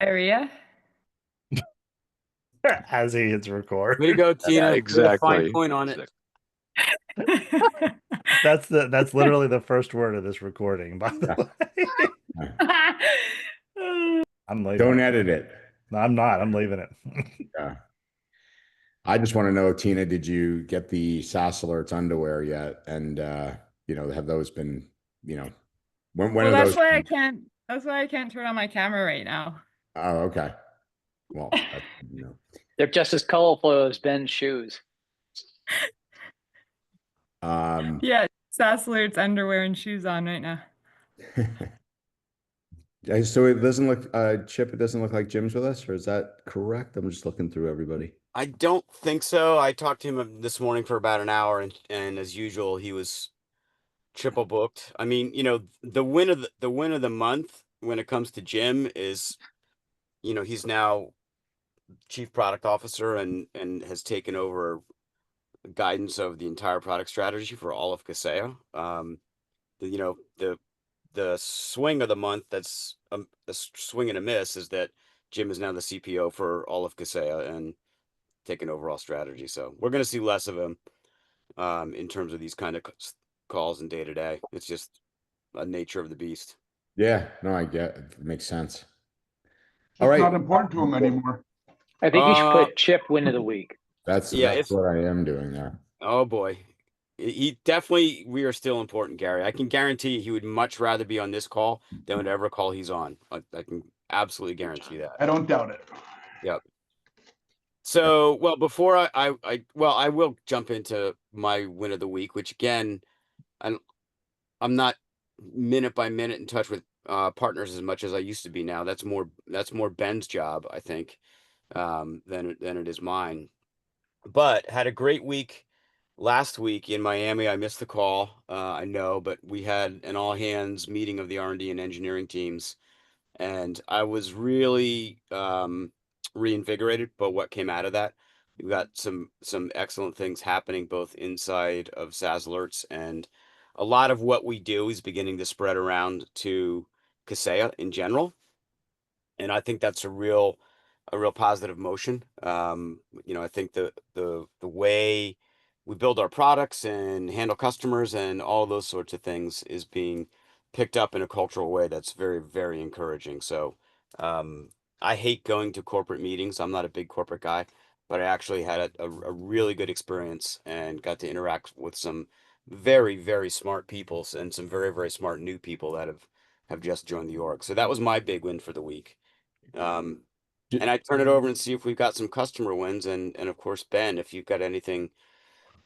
area. As he hits record. Way to go, Tina. Exactly. Fine point on it. That's literally the first word of this recording, by the way. I'm leaving. Don't edit it. No, I'm not. I'm leaving it. Yeah. I just want to know, Tina, did you get the SaaS Alerts underwear yet? And have those been, when Well, are that's those? why I can't. That's why I can't turn on my camera right now. Oh, okay. Well, They're just as colorful as Ben's shoes. Yeah, SaaS Alerts underwear and shoes on right now. So it doesn't look, Chip, it doesn't look like Jim's with us, or is that correct? I'm just looking through everybody. I don't think so. I talked to him this morning for about an hour, and as usual, he was triple booked. I mean, the win of the month when it comes to Jim is, he's now chief product officer and has taken over guidance of the entire product strategy for all of Kaseya. The swing of the month that's a swing and a miss is that Jim is now the CPO for all of Kaseya and taking overall strategy. So we're going to see less of him in terms of these kind of calls and day to day. It's just a nature of the beast. Yeah, no, I get it. It makes sense. All right, not important to him anymore. I think you should put Chip win of the week. That's what I am doing there. Oh boy. We are still important, Gary. I can guarantee he would much rather be on this call than whatever call he's on. I can absolutely guarantee that. I don't doubt it. Yep. So, well, before I will jump into my win of the week, which again, I'm not minute by minute in touch with partners as much as I used to be now. That's more Ben's job, I think, than it is mine. But had a great week. Last week in Miami, I missed the call. I know, but we had an all hands meeting of the R&D and engineering teams, and I was really reinvigorated by what came out of that. We've got some excellent things happening both inside of SaaS Alerts, and a lot of what we do is beginning to spread around to Kaseya in general, and I think that's a real positive motion. I think the way we build our products and handle customers and all those sorts of things is being picked up in a cultural way that's very, very encouraging. So I hate going to corporate meetings. I'm not a big corporate guy, but I actually had a really good experience and got to interact with some very, very smart people and some very, very smart new people that have just joined the org. So that was my big win for the week. And I turn it over and see if we've got some customer wins. And of course, Ben, if you've got anything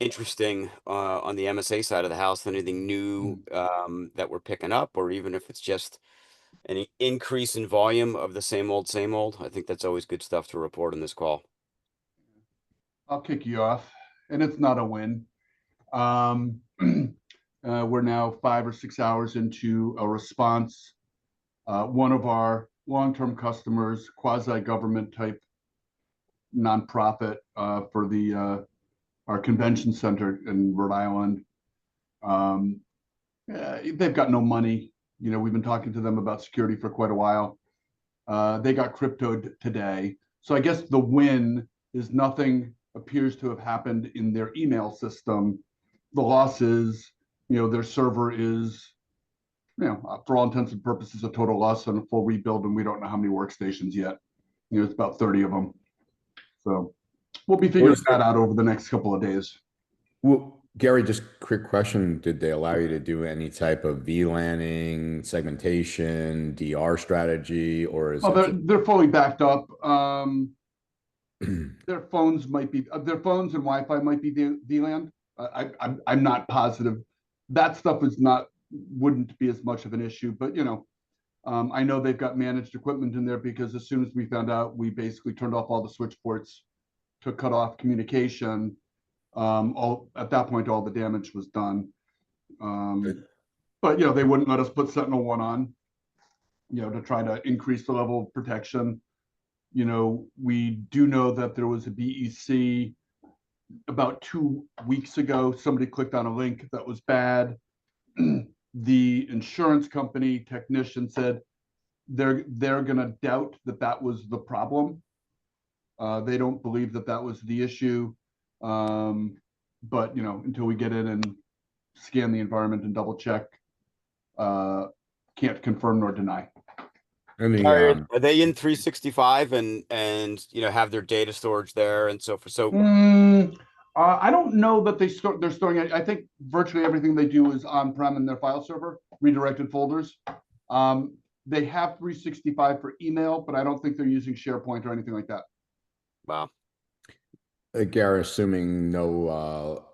interesting on the MSA side of the house, anything new that we're picking up, or even if it's just an increase in volume of the same old, I think that's always good stuff to report on this call. I'll kick you off, and it's not a win. We're now 5 or 6 hours into a response. One of our long-term customers, quasi-government type nonprofit for our convention center in Rhode Island. They've got no money. We've been talking to them about security for quite a while. They got cryptoed today. So I guess the win is nothing appears to have happened in their email system. The loss is, their server is, for all intents and purposes, a total loss and a full rebuild, and we don't know how many workstations yet. It's about 30 of them. So we'll be figuring that out over the next couple of days. Well, Gary, just quick question. Did they allow you to do any type of VLANing, segmentation, DR strategy, or is they're fully backed up. Their phones and Wi-Fi might be VLAN. I'm not positive. That stuff wouldn't be as much of an issue, but I know they've got managed equipment in there because as soon as we found out, we basically turned off all the switch ports to cut off communication. At that point, all the damage was done. But they wouldn't let us put Sentinel-1 on, to try to increase the level of protection. We do know that there was a BEC about 2 weeks ago. Somebody clicked on a link that was bad. The insurance company technician said, they're gonna doubt that that was the problem. They don't believe that that was the issue. But you know, until we get in and scan the environment and double check, can't confirm nor deny. And Are they in 365 and you know have their data storage there and so forth? So I don't know that they're storing it. I think virtually everything they do is on-prem in their file server, redirected folders. They have 365 for email, but I don't think they're using SharePoint or anything like that. wow. Gary, assuming no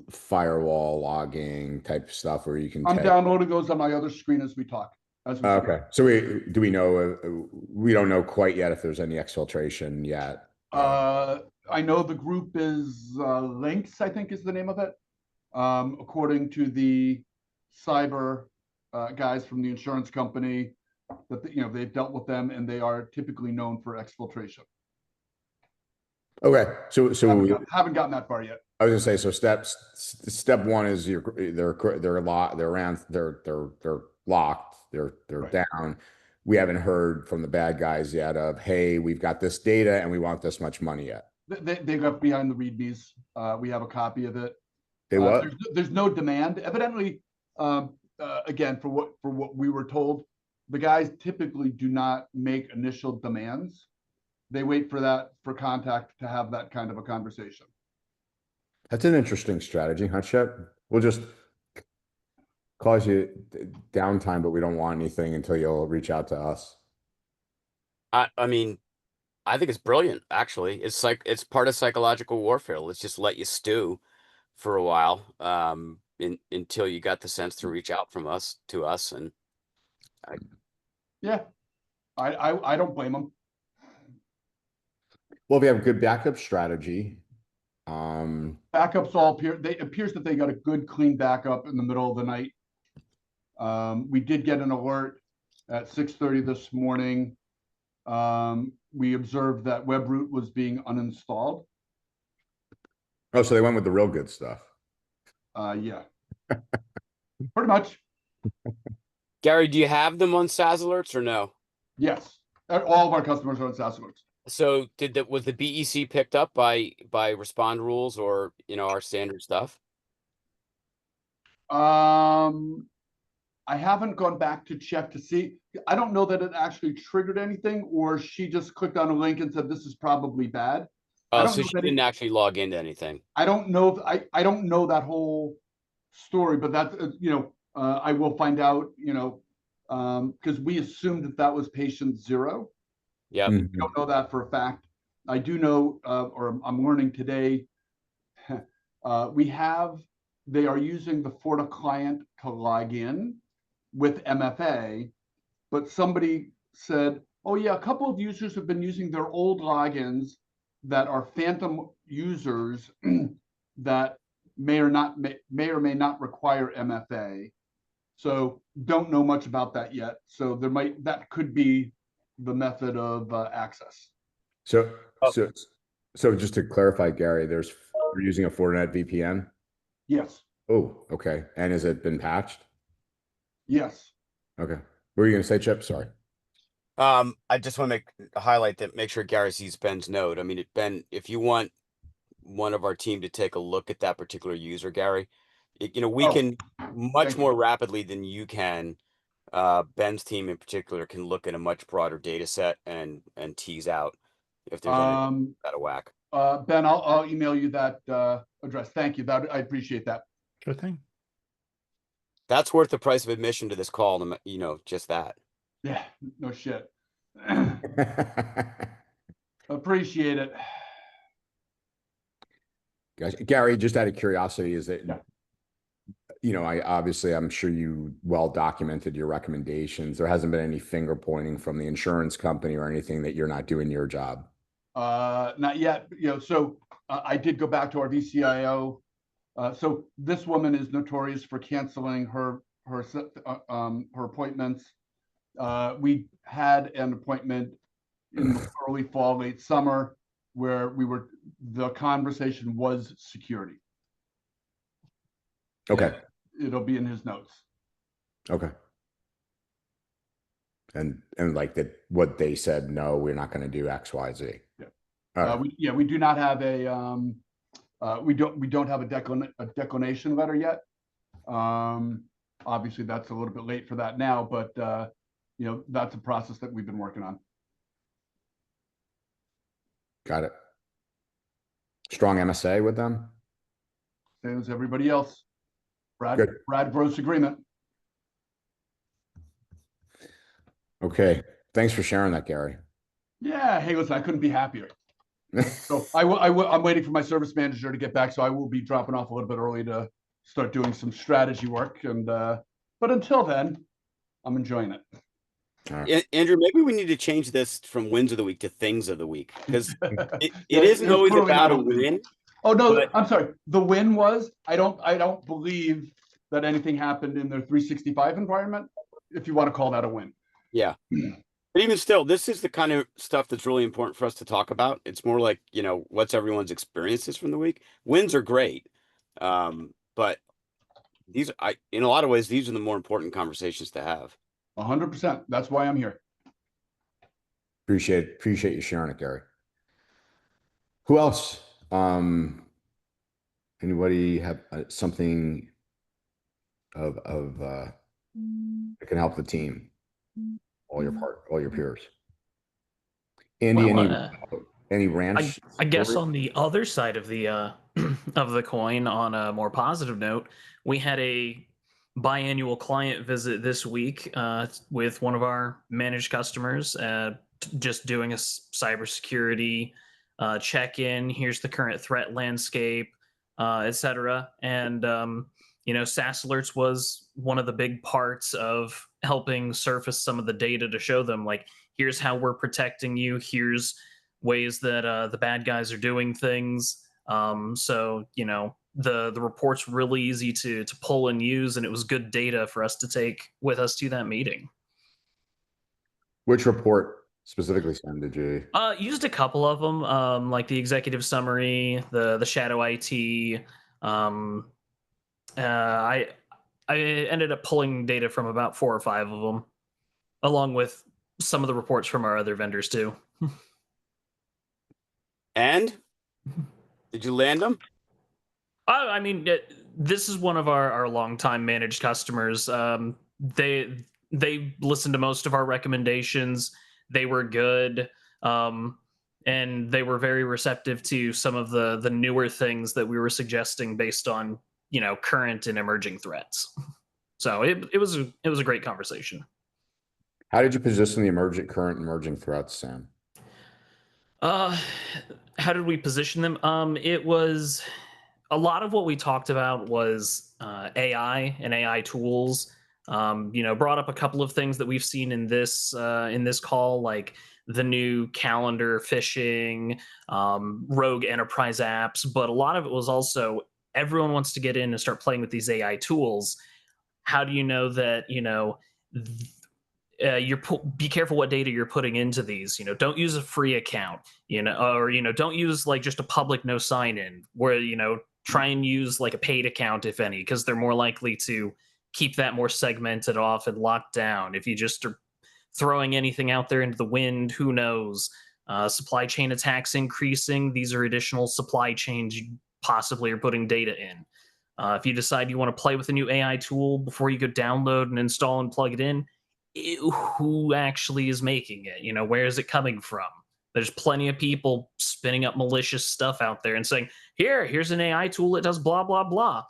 firewall logging type stuff where you can I'm downloading those on my other screen as we talk. Okay, so we don't know quite yet if there's any exfiltration yet. I know the group is Lynx, I think is the name of it. According to the cyber guys from the insurance company, that you know they've dealt with them and they are typically known for exfiltration. Okay, so haven't gotten that far yet. I was gonna say, so step one is they're locked, they're locked, they're Right. down. We haven't heard from the bad guys yet of, hey, we've got this data and we want this much money yet. They got behind the readmes. We have a copy of it. They what? There's no demand. Evidently, again, for what we were told, the guys typically do not make initial demands. They wait for contact to have that kind of a conversation. That's an interesting strategy, huh, Shep? We'll just cause you downtime, but we don't want anything until you'll reach out to us. I mean, I think it's brilliant, actually. It's like it's part of psychological warfare. Let's just let you stew for a while, until you got the sense to reach out to us. And Yeah, I don't blame them. Well, if you have a good backup strategy, Backups all appears that they got a good clean backup in the middle of the night. We did get an alert at 6:30 this morning. We observed that WebRoot was being uninstalled. oh, so they went with the real good stuff. Yeah, pretty much. Gary, do you have them on SaaS Alerts or no? Yes, all of our customers are on SaaS Alerts. So was the BEC picked up by respond rules or our standard stuff? I haven't gone back to check to see. I don't know that it actually triggered anything, or she just clicked on a link and said this is probably bad. Oh, so she didn't actually log into anything. I don't know. I don't know that whole story, but that's I will find out. Because we assumed that was patient 0. Yeah. We don't know that for a fact. I do know, or I'm learning today. They are using the Forta client to log in with MFA, but somebody said, oh yeah, a couple of users have been using their old logins that are phantom users that may or may not require MFA. So don't know much about that yet. So that could be the method of access. So just to clarify, Gary, we're using a Fortinet VPN. Yes. Oh, okay. And has it been patched? Yes. Okay. What were you going to say, Chip? Sorry. I just want to highlight that. Make sure Gary sees Ben's note. I mean, Ben, if you want one of our team to take a look at that particular user, Gary, we can much more rapidly than you can. Ben's team in particular can look at a much broader data set and tease out if there's anything out of whack. Ben, I'll email you that address. Thank you. I appreciate that. Sure thing. That's worth the price of admission to this call. Just that. Yeah, no shit. Appreciate it. Guys, Gary, just out of curiosity, is that I'm sure you well documented your recommendations. There hasn't been any finger pointing from the insurance company or anything that you're not doing your job. Not yet. So I did go back to our VCIO. So this woman is notorious for canceling her appointments. We had an appointment in the early fall, late summer, where the conversation was security. Okay. It'll be in his notes. Okay. and like that, what they said, no, we're not going to do X, Y, Z. Yeah. All right. We do not have a we don't have a declination letter yet. Obviously, that's a little bit late for that now, but that's a process that we've been working on. Got it. Strong MSA with them. Same as everybody else. Good. Brad Gross agreement. Okay. Thanks for sharing that, Gary. Yeah. Hey, listen, I couldn't be happier. So I'm waiting for my service manager to get back, so I will be dropping off a little bit early to start doing some strategy work. And but until then, I'm enjoying it. Right. Andrew, maybe we need to change this from wins of the week to things of the week, because it Yeah, isn't it's always clearly about not a a win. win. Oh no, But- I'm sorry. The win was I don't believe that anything happened in their 365 environment, if you want to call that a win. Yeah. But even still, this is the kind of stuff that's really important for us to talk about. It's more like, what's everyone's experiences from the week. Wins are great. But in a lot of ways, these are the more important conversations to have. 100%. That's why I'm here. Appreciate you sharing it, Gary. Who else? Anybody have something of that can help the team? All your peers. Andy, Well, any ranch? I guess stories? on the other side of the of the coin, on a more positive note, we had a biannual client visit this week with one of our managed customers, just doing a cybersecurity check-in. Here's the current threat landscape, etc. And SaaS Alerts was one of the big parts of helping surface some of the data to show them, like, here's how we're protecting you. Here's ways that the bad guys are doing things. So the report's really easy to pull and use, and it was good data for us to take with us to that meeting. Which report specifically, Sam, did you? Used a couple of them, like the executive summary, the shadow IT. I ended up pulling data from about 4 or 5 of them, along with some of the reports from our other vendors too. And did you land them? I mean, this is one of our longtime managed customers. They listened to most of our recommendations. They were good, and they were very receptive to some of the newer things that we were suggesting based on current and emerging threats. So it was a great conversation. How did you position the current emerging threats, Sam? How did we position them? It was a lot of what we talked about was AI and AI tools. Brought up a couple of things that we've seen in this call, like the new calendar phishing, rogue enterprise apps. But a lot of it was also everyone wants to get in and start playing with these AI tools. How do you know that be careful what data you're putting into these? Don't use a free account, or don't use like just a public no sign in, where try and use like a paid account, if any, because they're more likely to keep that more segmented off and locked down. If you just are throwing anything out there into the wind, who knows? Supply chain attacks increasing. These are additional supply chains you possibly are putting data in. If you decide you want to play with a new AI tool before you go download and install and plug it in, who actually is making it? Where is it coming from? There's plenty of people spinning up malicious stuff out there and saying, here's an AI tool that does blah, blah, blah.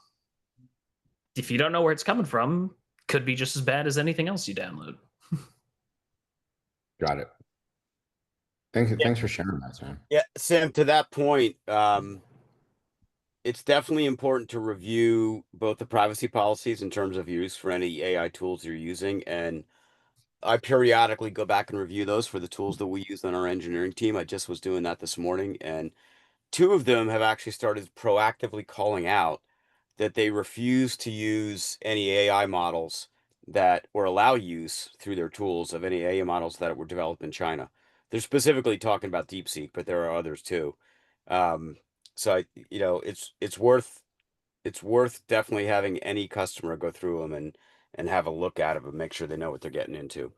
If you don't know where it's coming from, could be just as bad as anything else you download. Got it. Thanks for sharing that, Sam. Yeah, Sam, to that point, it's definitely important to review both the privacy policies in terms of use for any AI tools you're using. And I periodically go back and review those for the tools that we use on our engineering team. I just was doing that this morning, and 2 of them have actually started proactively calling out that they refuse to use any AI models that, or allow use through their tools of any AI models that were developed in China. They're specifically talking about DeepSeek, but there are others too. So it's worth definitely having any customer go through them and have a look at them and make sure they know what they're getting into.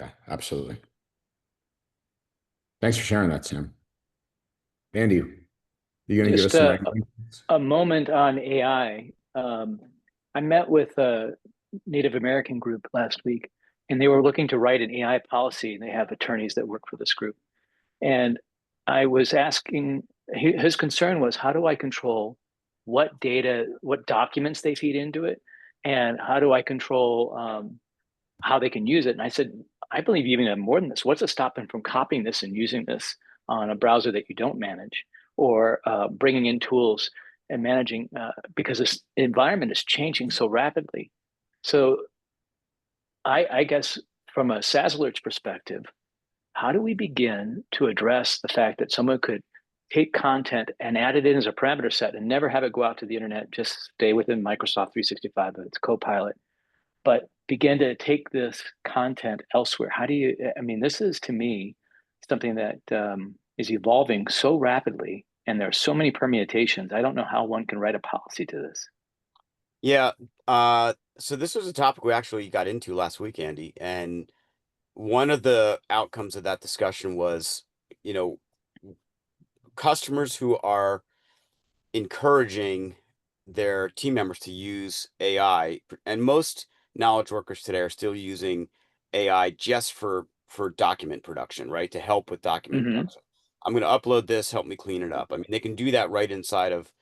Yeah, absolutely. Thanks for sharing that, Sam. Andy, you going to give us Just some wrangling? a moment on AI. I met with a Native American group last week, and they were looking to write an AI policy, and they have attorneys that work for this group. And I was asking, his concern was, how do I control what data, what documents they feed into it, and how do I control how they can use it? And I said, I believe you even have more than this. What's to stop them from copying this and using this on a browser that you don't manage, or bringing in tools and managing, because this environment is changing so rapidly. So I guess from a SaaS Alerts perspective, how do we begin to address the fact that someone could take content and add it in as a parameter set and never have it go out to the internet, just stay within Microsoft 365, but it's Copilot, but begin to take this content elsewhere? How do you, I mean, this is to me something that is evolving so rapidly, and there are so many permutations. I don't know how one can write a policy to this. Yeah. So this was a topic we actually got into last week, Andy, and one of the outcomes of that discussion was, you know, customers who are encouraging their team members to use AI, and most knowledge workers today are still using AI just for document production, right? To help with document production. I'm going to upload this, help me clean it up. I mean, they can do that right inside of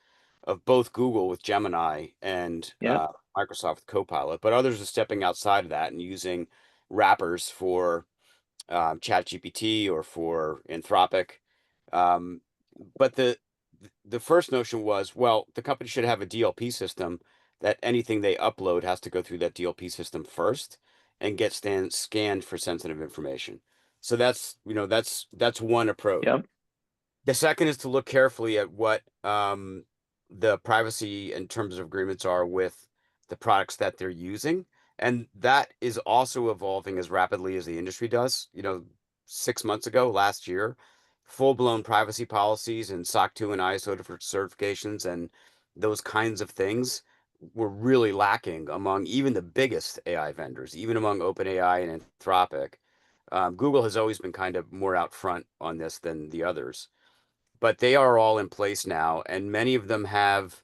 both Google with Gemini and Microsoft with Copilot, but others are stepping outside of that and using wrappers for ChatGPT or for Anthropic. But the first notion was, well, the company should have a DLP system that anything they upload has to go through that DLP system first and get scanned for sensitive information. So that's, you know, that's one approach. Yep. The second is to look carefully at what the privacy and terms of agreements are with the products that they're using. And that is also evolving as rapidly as the industry does. You know, 6 months ago, last year, full-blown privacy policies and SOC 2 and ISO certifications and those kinds of things were really lacking among even the biggest AI vendors, even among OpenAI and Anthropic. Google has always been kind of more out front on this than the others, but they are all in place now, and many of them have,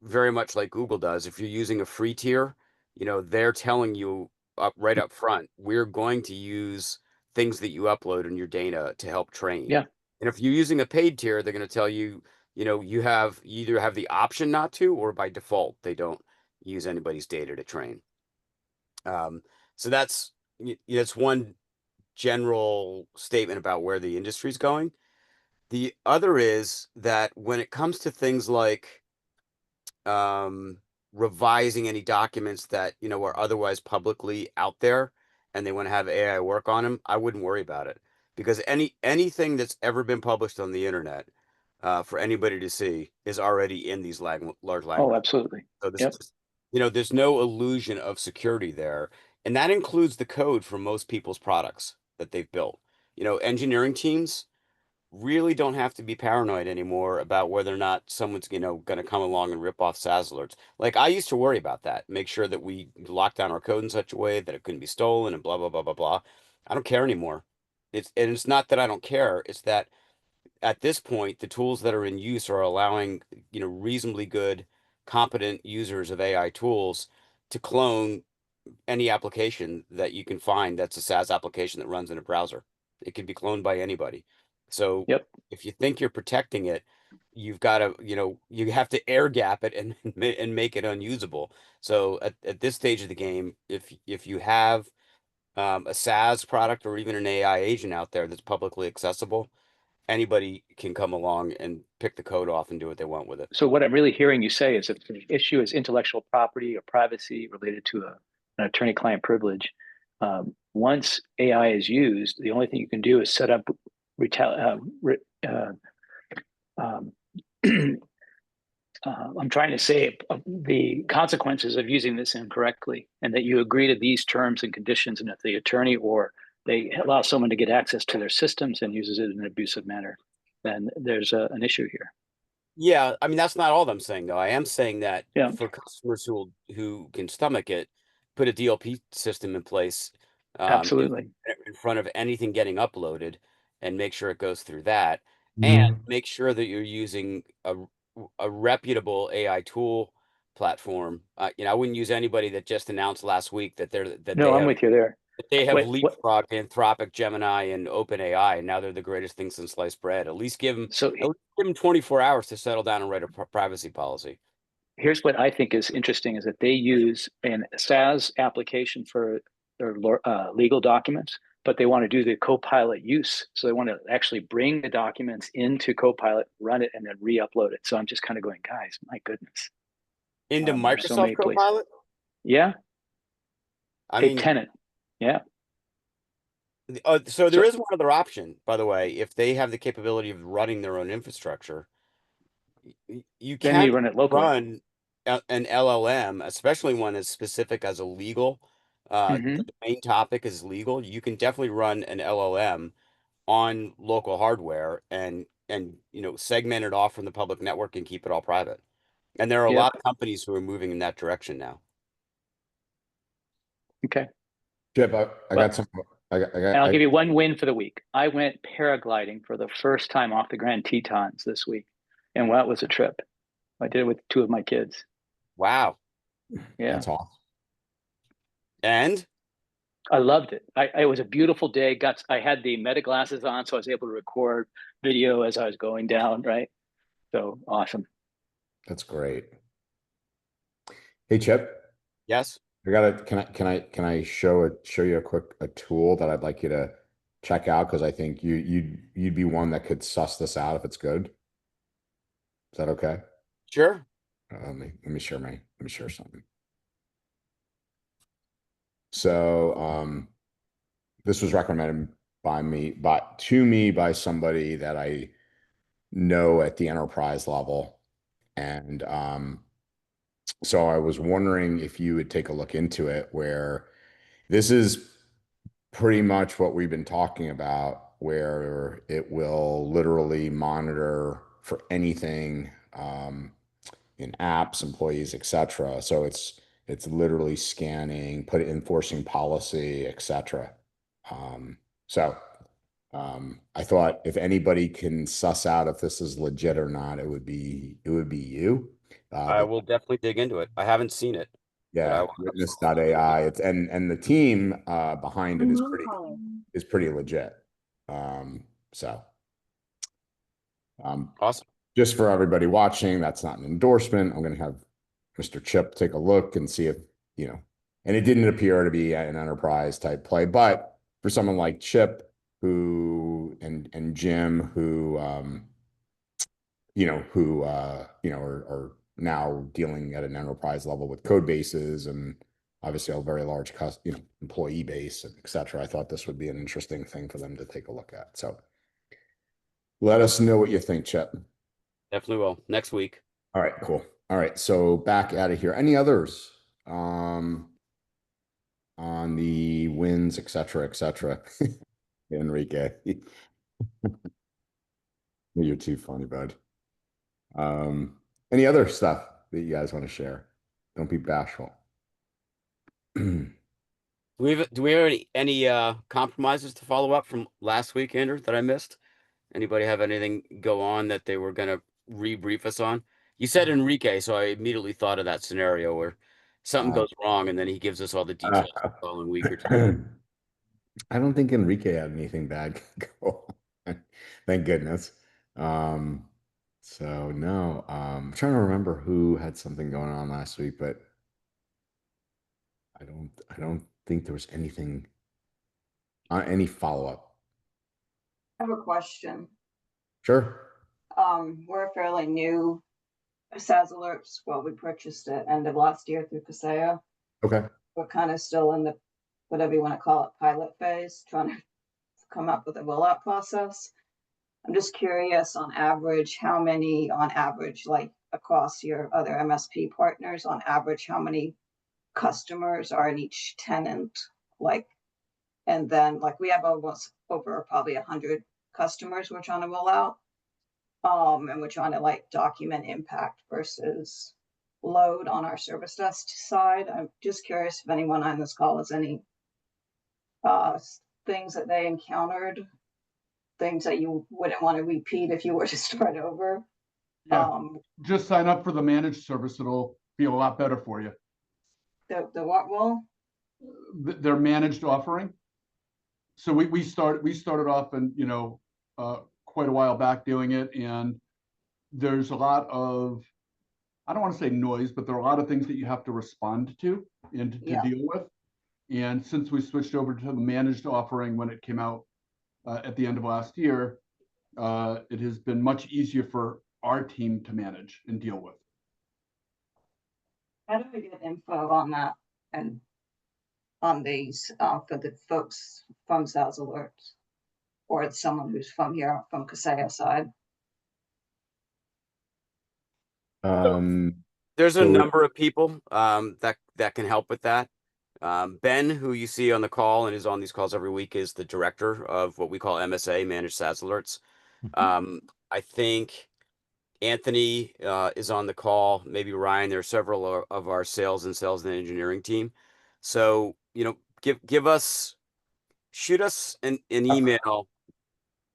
very much like Google does, if you're using a free tier, you know, they're telling you right up front, we're going to use things that you upload in your data to help train. Yeah. And if you're using a paid tier, they're going to tell you, you know, you either have the option not to, or by default, they don't use anybody's data to train. So that's one general statement about where the industry's going. The other is that when it comes to things like revising any documents that, you know, are otherwise publicly out there and they want to have AI work on them, I wouldn't worry about it, because anything that's ever been published on the internet for anybody to see is already in these large language. Oh, absolutely. So this Yep. you know, there's no illusion of security there. And that includes the code for most people's products that they've built. You know, engineering teams really don't have to be paranoid anymore about whether or not someone's, you know, going to come along and rip off SaaS alerts. Like, I used to worry about that, make sure that we lock down our code in such a way that it couldn't be stolen and blah, blah, blah, blah, blah. I don't care anymore. It's not that I don't care. It's that at this point, the tools that are in use are allowing, you know, reasonably good, competent users of AI tools to clone any application that you can find that's a SaaS application that runs in a browser. It can be cloned by anybody. So Yep. if you think you're protecting it, you've got to, you know, you have to air gap it and make it unusable. So at this stage of the game, if you have a SaaS product or even an AI agent out there that's publicly accessible, anybody can come along and pick the code off and do what they want with it. So what I'm really hearing you say is, if the issue is intellectual property or privacy related to an attorney-client privilege, once AI is used, the only thing you can do is set up I'm trying to say the consequences of using this incorrectly, and that you agree to these terms and conditions, and if the attorney or they allow someone to get access to their systems and uses it in an abusive manner, then there's an issue here. Yeah, I mean, that's not all I'm saying, though. I am saying that Yeah. for customers who can stomach it, put a DLP system in place Absolutely. in front of anything getting uploaded, and make sure it goes through that, and make sure that you're using a reputable AI tool platform. I wouldn't use anybody that just announced last week that No, I'm with you there. they have What? leapfrogged Anthropic, Gemini, and OpenAI, and now they're the greatest thing since sliced bread. At least give them 24 hours to settle down and write a privacy policy. Here's what I think is interesting: is that they use a SaaS application for their legal documents, but they want to do the Copilot use. So they want to actually bring the documents into Copilot, run it, and then re-upload it. So I'm just kind of going, guys, my goodness. Into Microsoft Copilot? Yeah. I mean, tenant. Yeah. So there is one other option, by the way. If they have the capability of running their own infrastructure, you can run it locally. Run an LLM, especially one as specific as a legal. The main topic is legal. You can definitely run an LLM on local hardware and segment it off from the public network and keep it all private. And there are a lot of companies who are moving in that direction now. Okay. Chip, I got some. I'll give you one win for the week. I went paragliding for the first time off the Grand Tetons this week, and that was a trip. I did it with 2 of my kids. Wow. Yeah. That's awesome. And I loved it. It was a beautiful day. I had the meta glasses on, so I was able to record video as I was going down. Right. So awesome. That's great. Hey, Chip. Yes. Can I show you a tool that I'd like you to check out, because I think you'd be one that could suss this out if it's good. Is that okay? Sure. Let me share something. So this was recommended to me by somebody that I know at the enterprise level, and so I was wondering if you would take a look into it, where this is pretty much what we've been talking about, where it will literally monitor for anything in apps, employees, etc. So it's literally scanning, enforcing policy, etc. I thought if anybody can suss out if this is legit or not, it would be you. I will definitely dig into it. I haven't seen it. Yeah, Witness.ai. It's and the team behind it is pretty legit. Awesome. Just for everybody watching, that's not an endorsement. I'm going to have Mr. Chip take a look and see if, and it didn't appear to be an enterprise type play, but for someone like Chip and Jim who are now dealing at an enterprise level with code bases and obviously a very large employee base, and et cetera. I thought this would be an interesting thing for them to take a look at. So let us know what you think, Chip. Definitely will. Next week. All right, cool. All right, so back out of here. Any others on the wins, et cetera, Enrique? You're too funny, bud. Any other stuff that you guys want to share? Don't be bashful. Do we have any compromises to follow up from last week, Andrew, that I missed? Anybody have anything go on that they were going to rebrief us on? You said Enrique, so I immediately thought of that scenario where something goes wrong and then he gives us all the details the following week or two. I don't think Enrique had anything bad go on. Thank goodness. So no, I'm trying to remember who had something going on last week, but I don't think there was anything any follow-up. I have a question. Sure. We're fairly new SaaS Alerts. Well, we purchased it end of last year through Kaseya. Okay. We're kind of still in the, whatever you want to call it, pilot phase, trying to come up with a rollout process. I'm just curious, on average, how many, like across your other MSP partners, on average, how many customers are in each tenant? And then we have almost over probably 100 customers we're trying to roll out. And we're trying to document impact versus load on our service desk side. I'm just curious if anyone on this call has any things that they encountered, things that you wouldn't want to repeat if you were to start over. Yeah. Just sign up for the managed service. It'll be a lot better for you. The what will? Their managed offering. So we started off and quite a while back doing it, and there's a lot of, I don't want to say noise, but there are a lot of things that you have to respond to and to deal with. And since we switched over to the managed offering when it came out at the end of last year, it has been much easier for our team to manage and deal with. How do we get info on that and on these for the folks from SaaS Alerts, or it's someone who's from here, from Kaseya side? There's a number of people that can help with that. Ben, who you see on the call and is on these calls every week, is the director of what we call MSA, Managed SaaS Alerts. I think Anthony is on the call, maybe Ryan. There are several of our sales and engineering team. So, shoot us an email.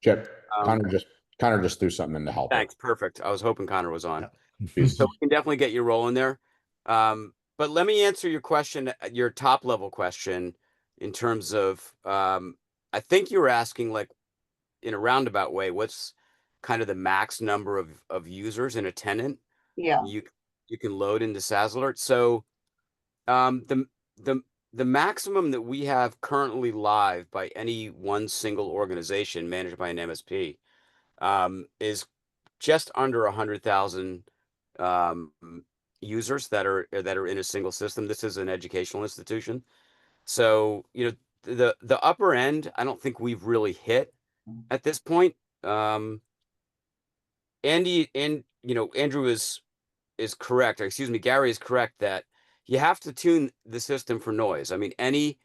Chip, Connor just threw something in to help. Thanks. Perfect. I was hoping Connor was on. Yeah. So we can definitely get you rolling there. But let me answer your question, your top level question, in terms of, I think you were asking, like, in a roundabout way, what's kind of the max number of users in a tenant you can load into SaaS Alerts. So the maximum that we have currently live by any one single organization managed by an MSP is just under 100,000 users that are in a single system. This is an educational institution, so the upper end, I don't think we've really hit at this point. Andrew is correct. Or excuse me, Gary is correct that you have to tune the system for noise. I mean, any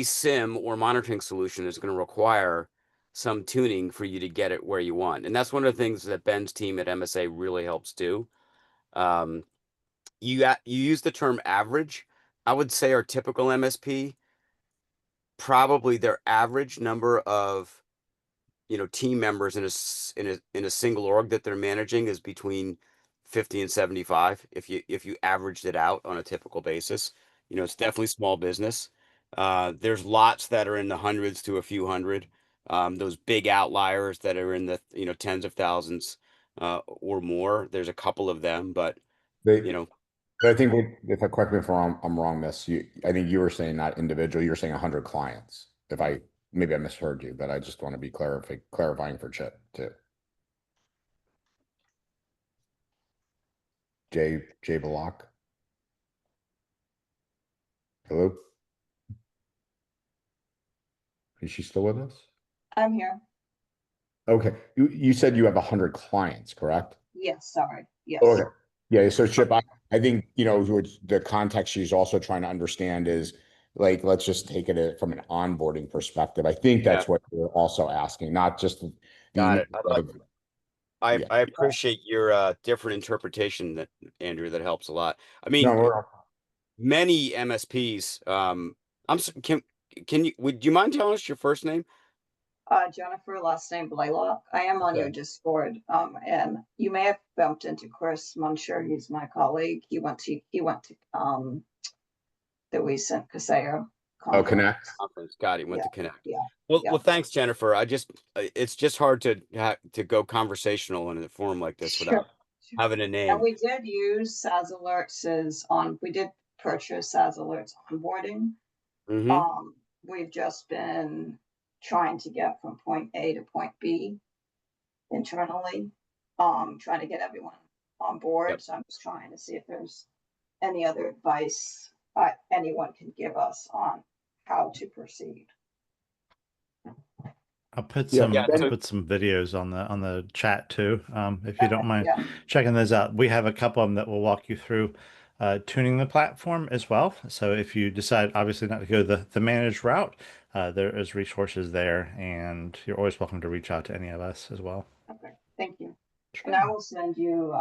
SIM or monitoring solution is going to require some tuning for you to get it where you want. And that's one of the things that Ben's team at MSA really helps do. You use the term average. I would say our typical MSP, probably their average number of team members in a single org that they're managing is between 50 and 75. If you averaged it out on a typical basis, it's definitely small business. There's lots that are in the hundreds to a few hundred. Those big outliers that are in the tens of thousands or more. There's a couple of them, but I think if I correct me if I'm wrong, I think you were saying not individual. You were saying 100 clients. Maybe I misheard you, but I just want to be clarifying for Chip too. Jay Balak. Hello. Is she still with us? I'm here. Okay. You said you have 100 clients, correct? Yes. Sorry. Yes. Okay. Yeah. So Chip, I think, the context she's also trying to understand is, like, let's just take it from an onboarding perspective. I think that's what you're also asking, not just Got it. I appreciate your different interpretation, that Andrew. That helps a lot. I mean, many MSPs. Would you mind telling us your first name? Jennifer, last name Blaylock. I am on your Discord. And you may have bumped into Chris Muncher. He's my colleague. He went to the recent Kaseya conference. Connect. Got it. Went to Connect. Yeah. Well, thanks, Jennifer. It's just hard to go conversational in a forum like this without having a name. And we did use SaaS Alerts we did purchase SaaS Alerts onboarding. We've just been trying to get from point A to point B internally, trying to get everyone on board. So I'm just trying to see if there's any other advice anyone can give us on how to proceed. I'll put some videos on the chat too, if you don't mind checking those out. We have a couple of them that will walk you through tuning the platform as well. So if you decide obviously not to go the managed route, there is resources there, and you're always welcome to reach out to any of us as well. Okay, thank you. Sure. And I will send you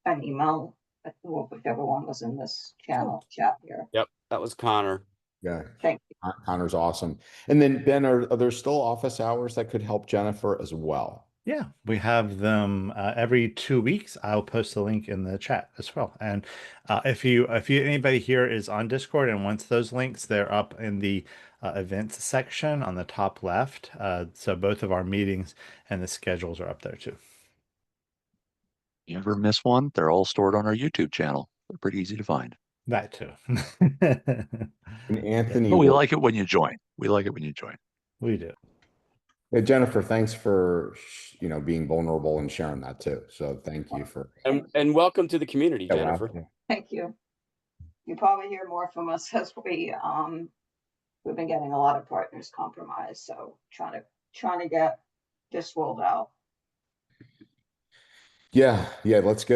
an email, whichever one was in this channel chat here. Yep, that was Connor. Yeah. Thank you. Connor's awesome. And then Ben, are there still office hours that could help Jennifer as well? Yeah, we have them every 2 weeks. I'll post a link in the chat as well. And if anybody here is on Discord and wants those links, they're up in the events section on the top left. So both of our meetings and the schedules are up there too. You ever miss one? They're all stored on our YouTube channel. They're pretty easy to find. That too. And Anthony, But we like it when you join. We like it when you join. We do. Hey, Jennifer, thanks for being vulnerable and sharing that too. So thank you for and welcome to the community, Jennifer. Thank you. You probably hear more from us as we've been getting a lot of partners compromised. So trying to get this rolled out. Yeah. Let's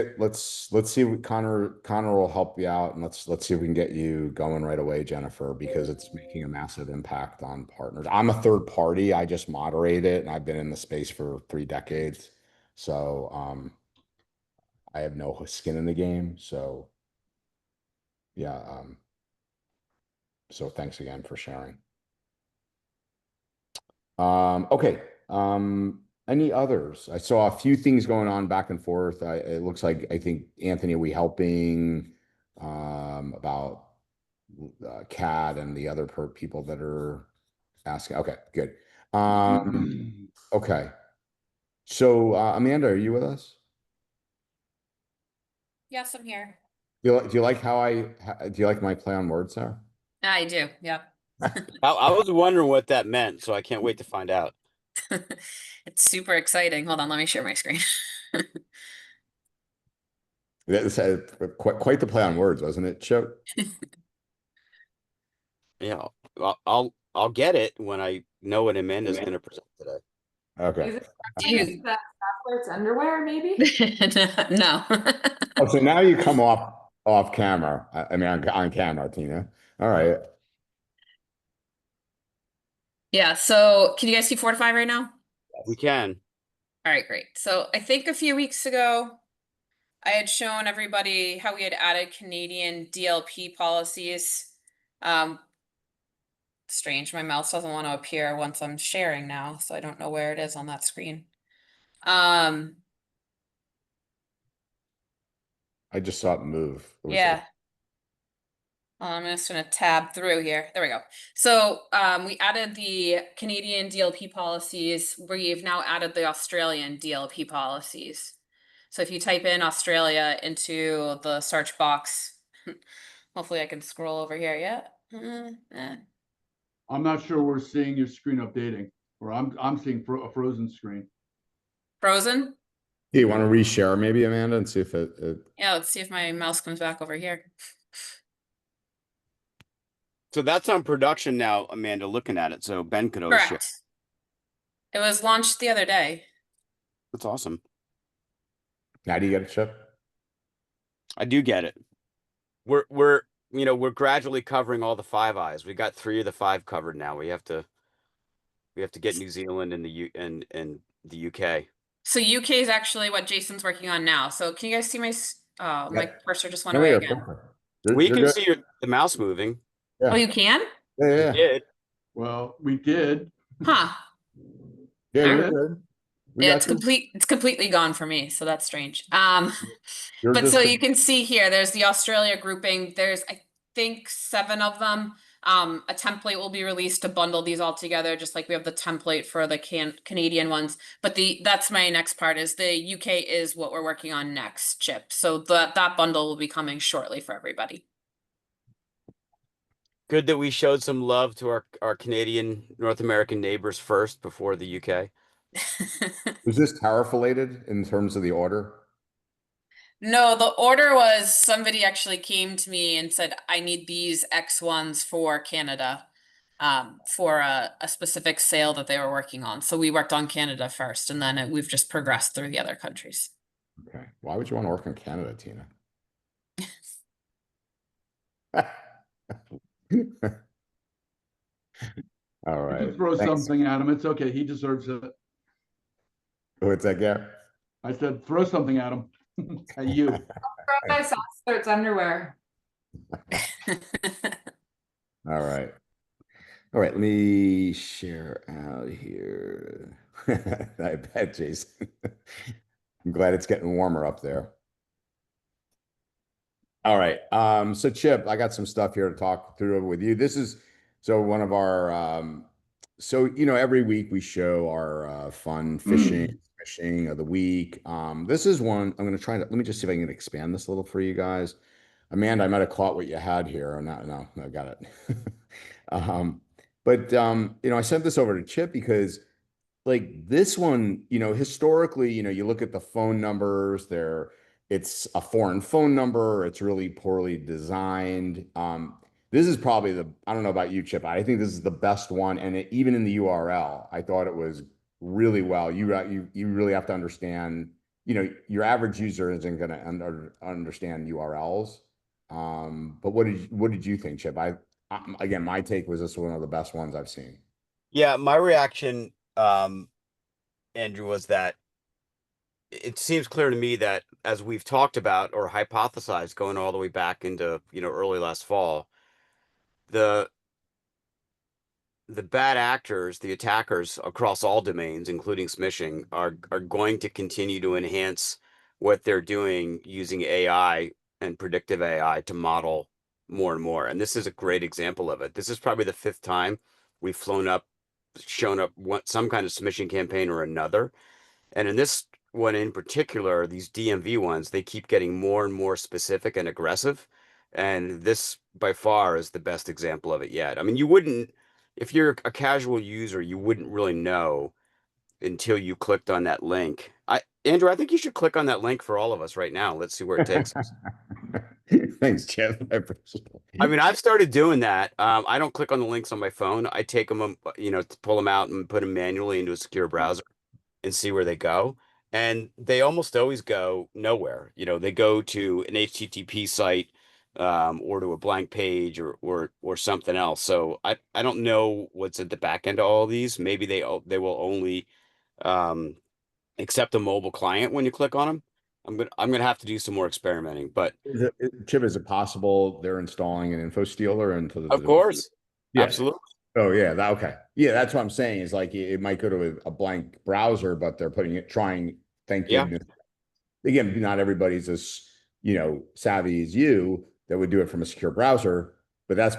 see what Connor will help you out, and let's see if we can get you going right away, Jennifer, because it's making a massive impact on partners. I'm a third party. I just moderate it, and I've been in the space for 3 decades. So I have no skin in the game. So yeah. So thanks again for sharing. Okay. Any others? I saw a few things going on back and forth. It looks like, I think, Anthony, are we helping about CAD and the other people that are asking? Okay, good. Okay. So Amanda, are you with us? Yes, I'm here. Do you like do you like my play on words there? I do. Yep. I was wondering what that meant, so I can't wait to find out. It's super exciting. Hold on, let me share my screen. That's quite the play on words, wasn't it, Chip? Yeah, I'll get it when I know what Amanda's going to present today. Okay. Is that Alerts underwear, maybe? No. Oh, so now you come off camera. I mean, on camera, Tina. All right. Yeah, so can you guys see 4 to 5 right now? We can. All right, great. So I think a few weeks ago, I had shown everybody how we had added Canadian DLP policies. Strange, my mouse doesn't want to appear once I'm sharing now, so I don't know where it is on that screen. I just saw it move. Yeah. I'm just going to tab through here. There we go. So we added the Canadian DLP policies. We've now added the Australian DLP policies. So if you type in Australia into the search box, hopefully I can scroll over here. Yeah. I'm not sure we're seeing your screen updating, or I'm seeing a frozen screen. Frozen? Do you want to reshare maybe, Amanda, and see if it... Yeah, let's see if my mouse comes back over here. So that's on production now, Amanda, looking at it. So Ben could always share. Correct. It was launched the other day. That's awesome. Now do you get it, Chip? I do get it. We're gradually covering all the Five Eyes. We got 3 of the 5 covered now. We have to get New Zealand and the UK. So UK is actually what Jason's working on now. So can you guys see my my cursor just went away again? We can see the mouse moving. Yeah. Oh, you can? Yeah. We did. Well, we did. Huh. Yeah, All you're right. good. It's completely gone for me, so that's strange. But so you can see here, there's the Australia grouping. There's, I think, 7 of them. A template will be released to bundle these all together, just like we have the template for the Canadian ones. But that's my next part, is the UK is what we're working on next, Chip. So that bundle will be coming shortly for everybody. Good that we showed some love to our Canadian North American neighbors first before the UK. Was this tariff related in terms of the order? No, the order was somebody actually came to me and said, I need these X ones for Canada, for a specific sale that they were working on. So we worked on Canada first, and then we've just progressed through the other countries. Okay. Why would you want to work in Canada, Tina? All right. You can throw something at him. It's okay. He deserves it. What's that, Gary? I said, throw something at him. At you. SaaS Alerts underwear. All right. All right, let me share out here. I bet, Jason. I'm glad it's getting warmer up there. All right. So Chip, I got some stuff here to talk through with you. This is so one of our so every week we show our fun phishing of the week. This is one I'm gonna try to let me just see if I can expand this a little for you guys. Amanda, I might have caught what you had here. Or not, no, I got it. But I sent this over to Chip because like this one, historically, you look at the phone numbers, it's a foreign phone number, it's really poorly designed. This is probably I don't know about you, Chip, I think this is the best one. And even in the URL, I thought it was really well. You really have to understand, your average user isn't going to understand URLs. But what did you think, Chip? Again, my take was this was one of the best ones I've seen. Yeah, my reaction, Andrew, was that it seems clear to me that as we've talked about or hypothesized going all the way back into, early last fall, the bad actors, the attackers across all domains, including smishing, are going to continue to enhance what they're doing using AI and predictive AI to model more and more. And this is a great example of it. This is probably the 5th time we've shown up some kind of smishing campaign or another. And in this one in particular, these DMV ones, they keep getting more and more specific and aggressive. And this by far is the best example of it yet. I mean, if you're a casual user, you wouldn't really know until you clicked on that link. Andrew, I think you should click on that link for all of us right now. Let's see where it takes us. Thanks, Jeff. I appreciate it. I mean, I've started doing that. I don't click on the links on my phone. I take them, to pull them out and put them manually into a secure browser and see where they go. And they almost always go nowhere. They go to an HTTP site, or to a blank page or something else. So I don't know what's at the back end of all of these. Maybe they will only accept a mobile client when you click on them. I'm gonna have to do some more experimenting. But Chip, is it possible they're installing an info stealer into the of course, yeah. Absolutely. Oh yeah, okay. Yeah, that's what I'm saying. Is like it might go to a blank browser, but they're trying. Thank goodness. Again, not everybody's as savvy as you that would do it from a secure browser, but that's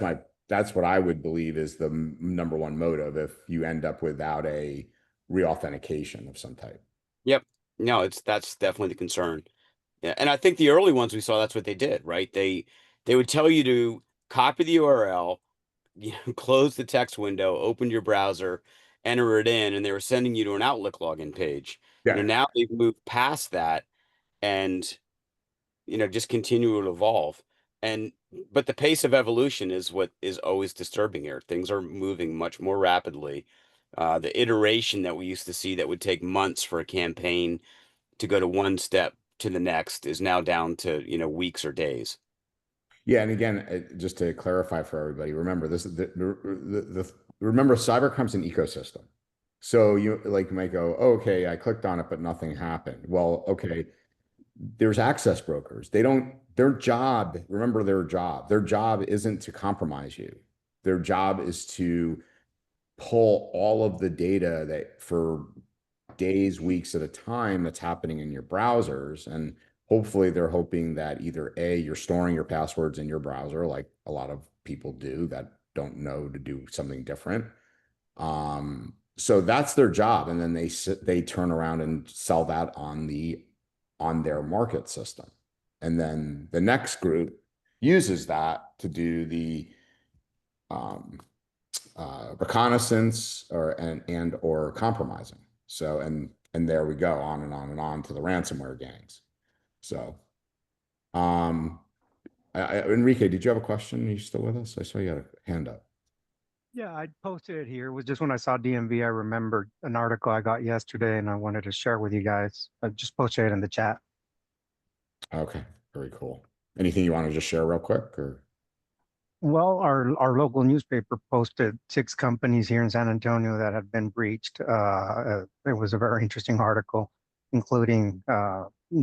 what I would believe is the number one motive if you end up without a re-authentication of some type. Yep. No, that's definitely the concern. Yeah, and I think the early ones we saw, that's what they did, right? They would tell you to copy the URL, close the text window, open your browser, enter it in, and they were sending you to an Outlook login page. Yeah. Now they've moved past that and just continue to evolve. But the pace of evolution is what is always disturbing here. Things are moving much more rapidly. The iteration that we used to see that would take months for a campaign to go to one step to the next is now down to weeks or days. Yeah, and again, just to clarify for everybody, remember this is remember cybercrime's an ecosystem. So you might go, oh, okay, I clicked on it, but nothing happened. Well, okay, there's access brokers. Their job isn't to compromise you. Their job is to pull all of the data that for days, weeks at a time that's happening in your browsers. And hopefully they're hoping that either A, you're storing your passwords in your browser, like a lot of people do that don't know to do something different. So that's their job. And then they turn around and sell that on their market system. And then the next group uses that to do the reconnaissance or compromising. So, and there we go, on and on and on to the ransomware gangs. So, Enrique, did you have a question? Are you still with us? I saw you had a hand up. Yeah, I posted it here. It was just when I saw DMV, I remembered an article I got yesterday and I wanted to share with you guys. I just posted it in the chat. Okay, very cool. Anything you want to just share real quick or? Well, our local newspaper posted 6 companies here in San Antonio that had been breached. It was a very interesting article, including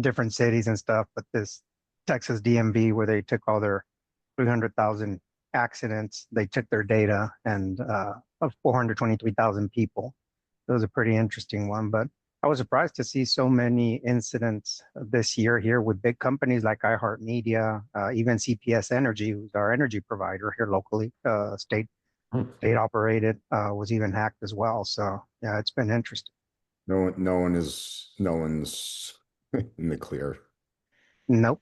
different cities and stuff. But this Texas DMV, where they took all their 300,000 accidents. They took their data and of 423,000 people. It was a pretty interesting one, but I was surprised to see so many incidents this year here with big companies like iHeartMedia, even CPS Energy, who's our energy provider here locally, state operated, was even hacked as well. So yeah, it's been interesting. No one's in the clear. Nope.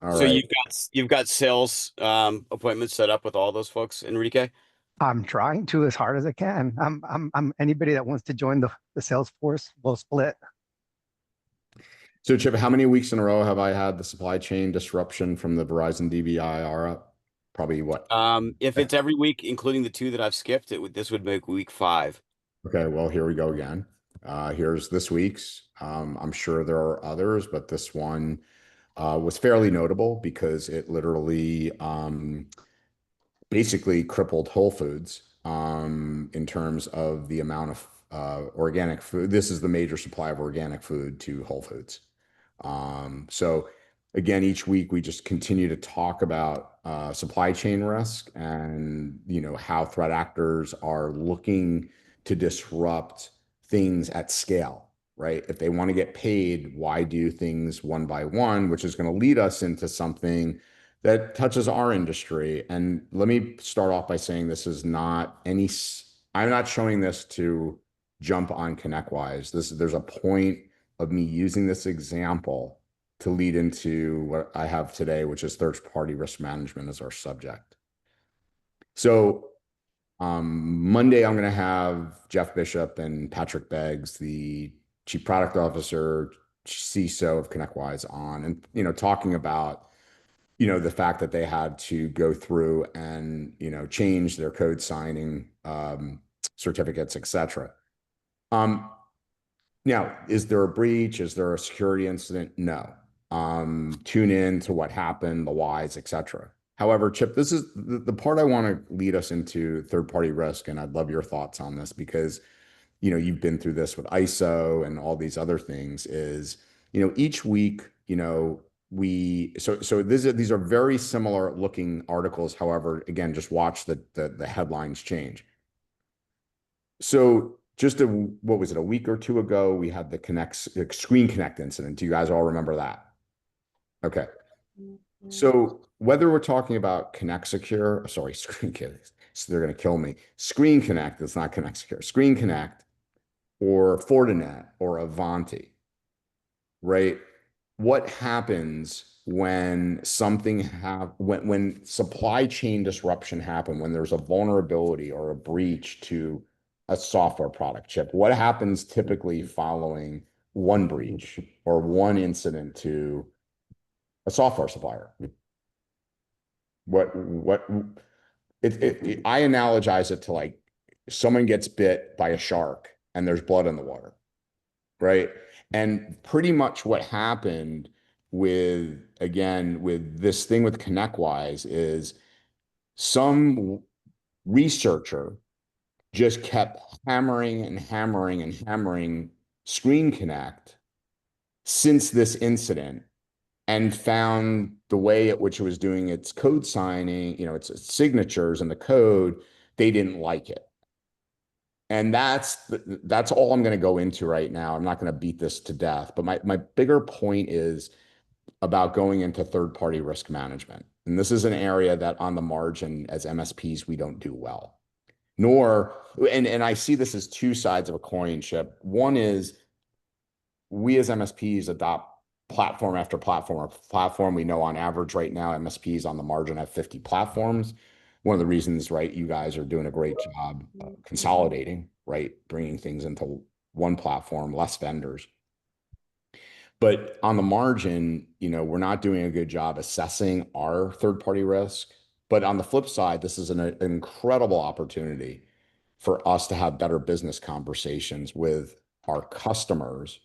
All So right. you've got sales appointments set up with all those folks, Enrique? I'm trying to as hard as I can. I'm anybody that wants to join the sales force will split. So Chip, how many weeks in a row have I had the supply chain disruption from the Verizon DVIR up? Probably what? If it's every week, including the 2 that I've skipped, this would make week 5. Okay, well, here we go again. Here's this week's. I'm sure there are others, but this one was fairly notable because it literally basically crippled Whole Foods in terms of the amount of organic food. This is the major supply of organic food to Whole Foods. So again, each week we just continue to talk about supply chain risk and how threat actors are looking to disrupt things at scale, right? If they want to get paid, why do things one by one, which is going to lead us into something that touches our industry. And let me start off by saying this is not any, I'm not showing this to jump on ConnectWise. There's a point of me using this example to lead into what I have today, which is third-party risk management as our subject. So Monday, I'm going to have Jeff Bishop and Patrick Beggs, the Chief Product Officer, CISO of ConnectWise on, and talking about the fact that they had to go through and change their code signing certificates, etc. Now, is there a breach? Is there a security incident? No. Tune in to what happened, the whys, etc. However, Chip, this is the part I want to lead us into third-party risk, and I'd love your thoughts on this because you've been through this with ISO and all these other things. Is each week these are very similar looking articles. However, again, just watch the headlines change. So just what was it, a week or 2 ago, we had the Screen Connect incident. Do you guys all remember that? Okay. So whether we're talking about Connect Secure, sorry, Screen Connect, so they're going to kill me. Screen Connect, it's not Connect Secure. Screen Connect or Fortinet or Avanti, right? What happens when when supply chain disruption happen, when there's a vulnerability or a breach to a software product, Chip? What happens typically following one breach or one incident to a software supplier? I analogize it to like someone gets bit by a shark and there's blood in the water, right? And pretty much what happened with this thing with ConnectWise is some researcher just kept hammering and hammering and hammering Screen Connect since this incident and found the way at which it was doing its code signing, its signatures and the code, they didn't like it. And that's all I'm going to go into right now. I'm not going to beat this to death, but my bigger point is about going into third-party risk management. And this is an area that on the margin as MSPs, we don't do well. And I see this as 2 sides of a coin, Chip. One is we as MSPs adopt platform after platform. We know on average right now, MSPs on the margin have 50 platforms. One of the reasons, right, you guys are doing a great job consolidating, right, bringing things into one platform, less vendors. But on the margin, we're not doing a good job assessing our third-party risk. But on the flip side, this is an incredible opportunity for us to have better business conversations with our customers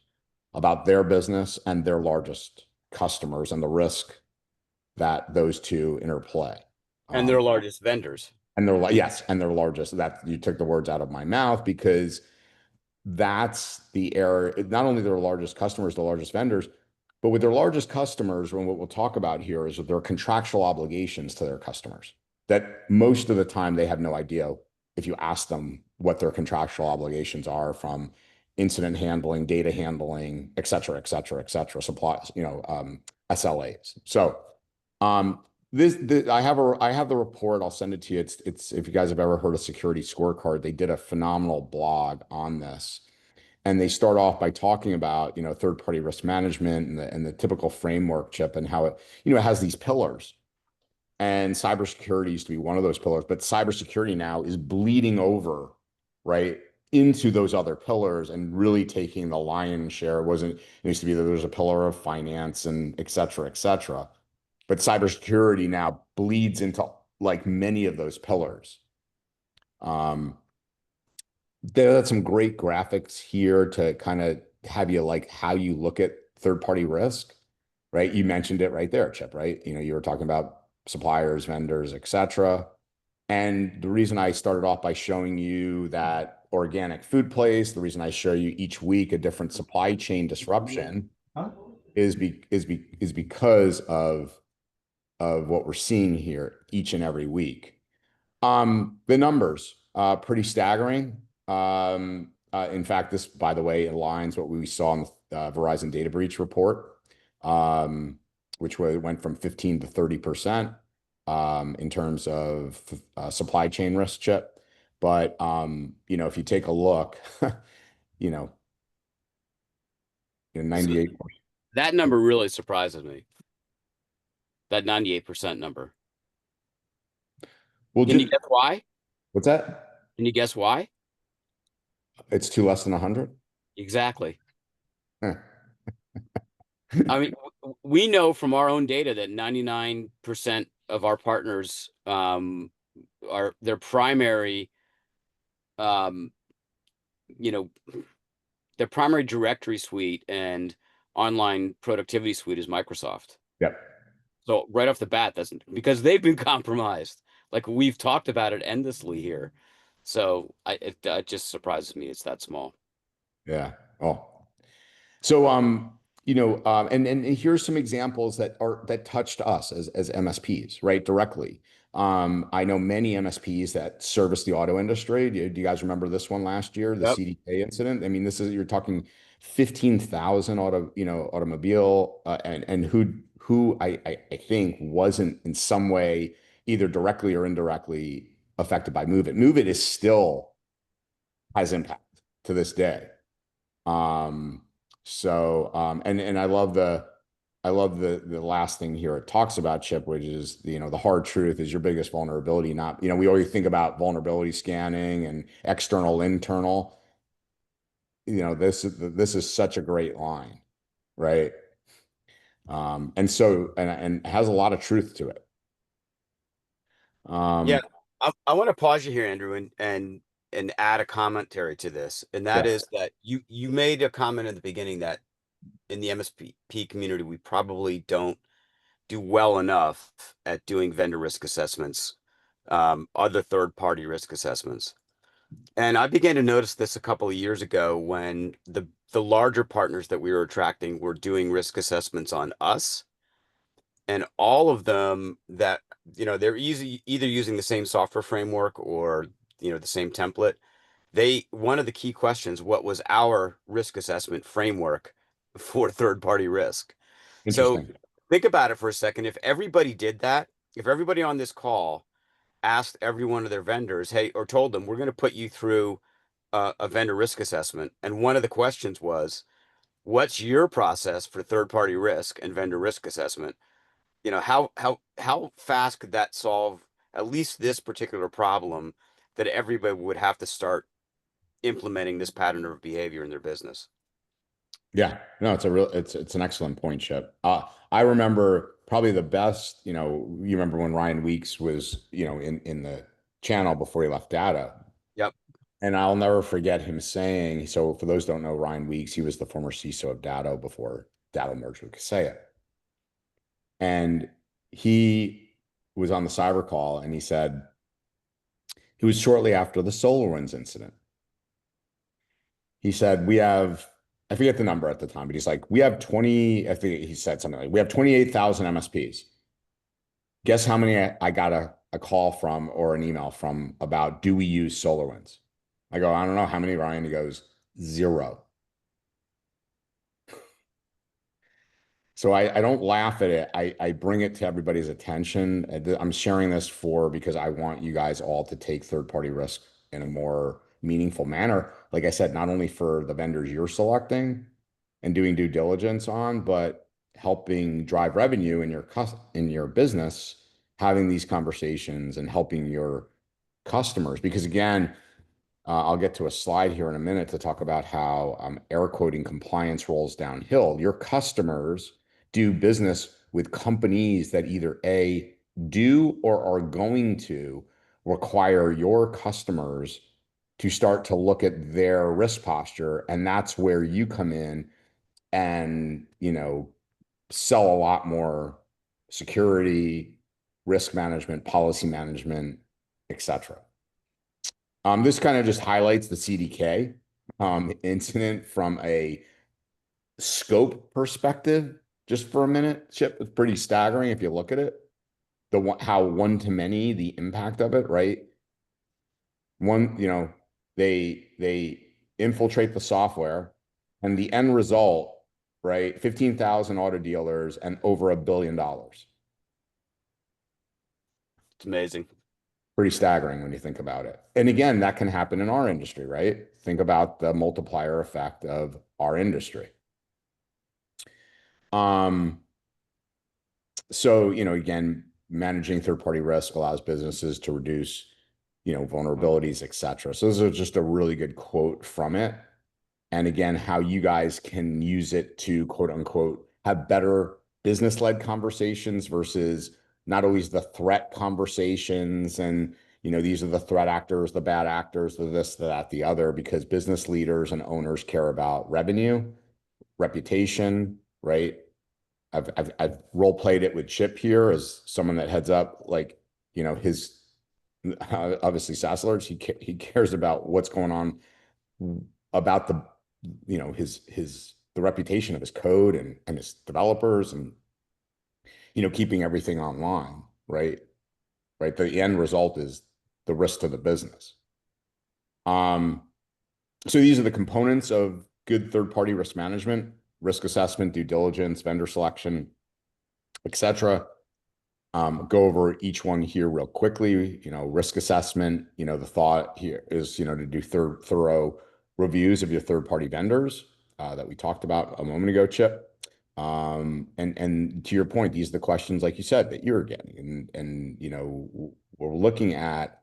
about their business and their largest customers and the risk that those 2 interplay. And their largest vendors. And their largest. That you took the words out of my mouth, because that's the area, not only their largest customers, the largest vendors, but with their largest customers, what we'll talk about here is their contractual obligations to their customers. that most of the time they have no idea if you ask them what their contractual obligations are from incident handling, data handling, et cetera, et cetera, et cetera, supplies, SLAs. So I have the report. I'll send it to you. It's if you guys have ever heard of Security Scorecard, they did a phenomenal blog on this. And they start off by talking about, third-party risk management and the typical framework, Chip, and how it, it has these pillars. And cybersecurity used to be one of those pillars, but cybersecurity now is bleeding over, right, into those other pillars and really taking the lion's share. It used to be that there was a pillar of finance and et cetera, et cetera. But cybersecurity now bleeds into like many of those pillars. There are some great graphics here to kind of have you like how you look at third-party risk, right? You mentioned it right there, Chip, right? You were talking about suppliers, vendors, et cetera. And the reason I started off by showing you that organic food place, the reason I show you each week a different supply chain disruption is because of what we're seeing here each and every week. The numbers, pretty staggering. In fact, this, by the way, aligns what we saw in the Verizon data breach report, which went from 15 to 30% in terms of supply chain risk, Chip. But if you take a look, 98. So that number really surprises me. That 98% number. Well, can you guess why? What's that? Can you guess why? It's two less than 100. Exactly. I mean, we know from our own data that 99% of our partners are their primary, their primary directory suite and online productivity suite is Microsoft. Yep. So right off the bat, because they've been compromised. Like we've talked about it endlessly here. So it just surprises me it's that small. Yeah. Oh. So and here's some examples that touched us as MSPs, right, directly. I know many MSPs that service the auto industry. Do you guys remember this one last year, the CDK incident? I mean, you're talking 15,000 automobile and who I think wasn't in some way either directly or indirectly affected by MOVEit. MOVEit still has impact to this day. And I love the last thing here it talks about, Chip, which is the hard truth is your biggest vulnerability. Not, we always think about vulnerability scanning and external, internal. This is such a great line, right? And has a lot of truth to it. Yeah, I want to pause you here, Andrew, and add a commentary to this, and that is that you made a comment at the beginning that in the MSP community we probably don't do well enough at doing vendor risk assessments, other third-party risk assessments. And I began to notice this a couple of years ago when the larger partners that we were attracting were doing risk assessments on us. And all of them that, they're either using the same software framework or, the same template. One of the key questions, what was our risk assessment framework for third-party risk? So think about it for a second. If everybody did that, if everybody on this call asked every one of their vendors, hey, or told them, we're going to put you through a vendor risk assessment. And one of the questions was, what's your process for third-party risk and vendor risk assessment? How fast could that solve at least this particular problem that everybody would have to start implementing this pattern of behavior in their business? Yeah, no, it's an excellent point, Chip. I remember probably the best, you remember when Ryan Weeks was, in the channel before he left Data. Yep. And I'll never forget him saying, so for those who don't know Ryan Weeks, he was the former CISO of Data before Data merged with Kaseya. And he was on the cyber call and he said, it was shortly after the SolarWinds incident. He said, I forget the number at the time, but he's like, we have 20, I think he said something like, we have 28,000 MSPs. Guess how many I gotta a call from or an email from about, do we use SolarWinds? I go, I don't know how many, Ryan. He goes, 0. So I don't laugh at it. I bring it to everybody's attention. I'm sharing this because I want you guys all to take third-party risk in a more meaningful manner. Like I said, not only for the vendors you're selecting and doing due diligence on, but helping drive revenue in your business, having these conversations and helping your customers. Because again, I'll get to a slide here in a minute to talk about how air quoting compliance rolls downhill. Your customers do business with companies that either A, do or are going to require your customers to start to look at their risk posture. And that's where you come in and, sell a lot more security, risk management, policy management, etc. This kind of just highlights the CDK incident from a scope perspective. Just for a minute, Chip, it's pretty staggering if you look at it. How one-to-many, the impact of it, right? They infiltrate the software, and the end result, right? 15,000 auto dealers and over $1 billion. It's amazing. Pretty staggering when you think about it. And again, that can happen in our industry, right? Think about the multiplier effect of our industry. So, again, managing third-party risk allows businesses to reduce, vulnerabilities, etc. So this is just a really good quote from it. And again, how you guys can use it to, quote unquote, have better business-led conversations versus not always the threat conversations. And, these are the threat actors, the bad actors, the this, the that, the other, because business leaders and owners care about revenue, reputation, right? I've role played it with Chip here as someone that heads up, his obviously SaaS Alerts. He cares about what's going on about the reputation of his code and his developers and keeping everything online, right? The end result is the risk to the business. So these are the components of good third-party risk management: risk assessment, due diligence, vendor selection, etc. Go over each one here real quickly. Risk assessment, the thought here is, to do thorough reviews of your third-party vendors that we talked about a moment ago, Chip. And to your point, these are the questions, like you said, that you're getting. And we're looking at,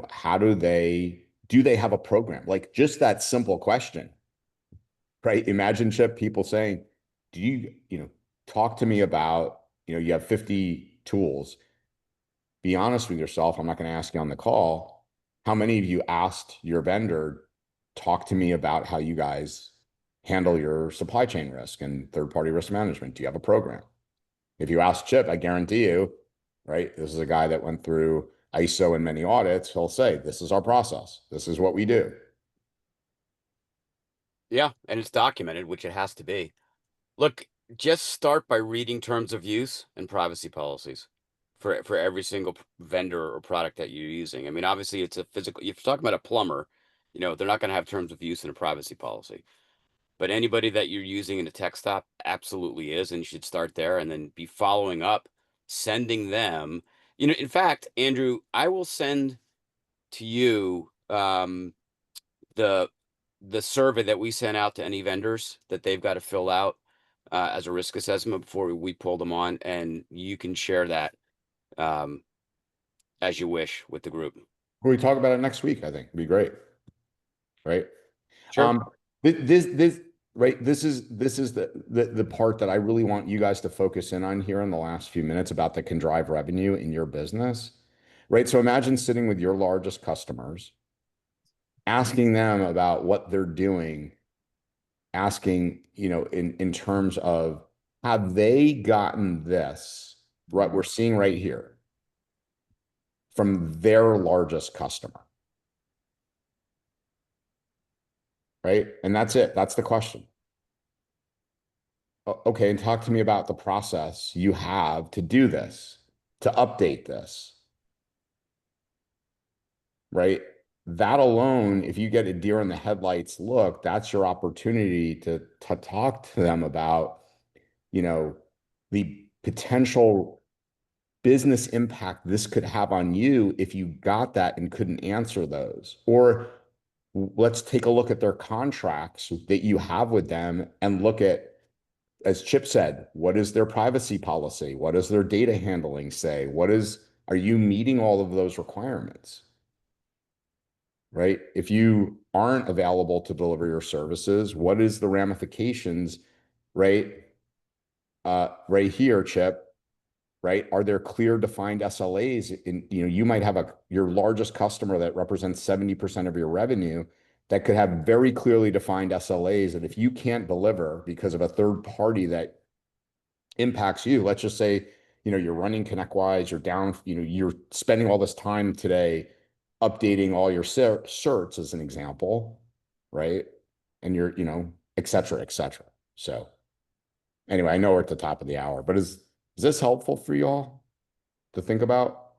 how do they have a program? Like just that simple question, right? Imagine, Chip, people saying, do you, talk to me about, you have 50 tools. Be honest with yourself. I'm not going to ask you on the call. How many of you asked your vendor, talk to me about how you guys handle your supply chain risk and third-party risk management? Do you have a program? If you ask Chip, I guarantee you, right? This is a guy that went through ISO and many audits. He'll say, this is our process. This is what we do. Yeah, and it's documented, which it has to be. Look, just start by reading terms of use and privacy policies for every single vendor or product that you're using. I mean, obviously, it's a physical. If you're talking about a plumber, they're not going to have terms of use and a privacy policy. But anybody that you're using in a tech stop absolutely is, and you should start there and then be following up, sending them. In fact, Andrew, I will send to you the survey that we sent out to any vendors that they've got to fill out as a risk assessment before we pull them on, and you can share that as you wish with the group. We talk about it next week. I think it'd be great, right? Sure. This right. This is the part that I really want you guys to focus in on here in the last few minutes about that can drive revenue in your business, right? So imagine sitting with your largest customers, asking them about what they're doing, asking, in terms of, have they gotten this, what we're seeing right here, from their largest customer, right? And that's it. That's the question. Okay, and talk to me about the process you have to do this, to update this, right? That alone, if you get a deer in the headlights look, that's your opportunity to talk to them about, you know, the potential business impact this could have on you if you got that and couldn't answer those. Or let's take a look at their contracts that you have with them and look at, as Chip said, what is their privacy policy? What does their data handling say? Are you meeting all of those requirements? Right? If you aren't available to deliver your services, what is the ramifications, right? Right here, Chip, right? Are there clear defined SLAs? You might have your largest customer that represents 70% of your revenue that could have very clearly defined SLAs. And if you can't deliver because of a third party that impacts you, let's just say, you're running ConnectWise, you're down, you're spending all this time today updating all your certs as an example, right? And you're, et cetera, et cetera. So anyway, I know we're at the top of the hour, but is this helpful for y'all to think about?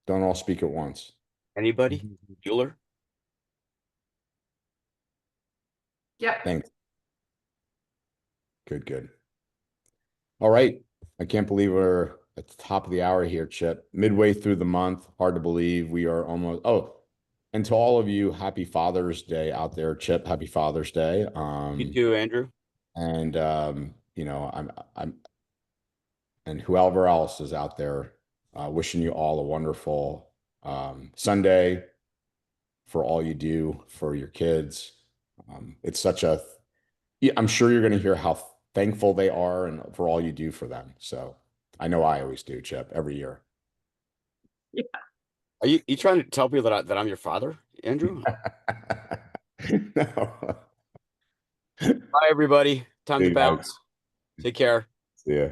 Don't all speak at once. Anybody? Bueller? Yep. Thanks. Good. All right. I can't believe we're at the top of the hour here, Chip. Midway through the month. Hard to believe we are almost. Oh, and to all of you, happy Father's Day out there, Chip. Happy Father's Day. You too, Andrew. And and whoever else is out there, wishing you all a wonderful Sunday for all you do for your kids. It's such I'm sure you're going to hear how thankful they are and for all you do for them. So I know I always do, Chip, every year. Yeah. Are you trying to tell people that I'm your father, Andrew? No. Bye, everybody. Time to bounce. Take care. See ya.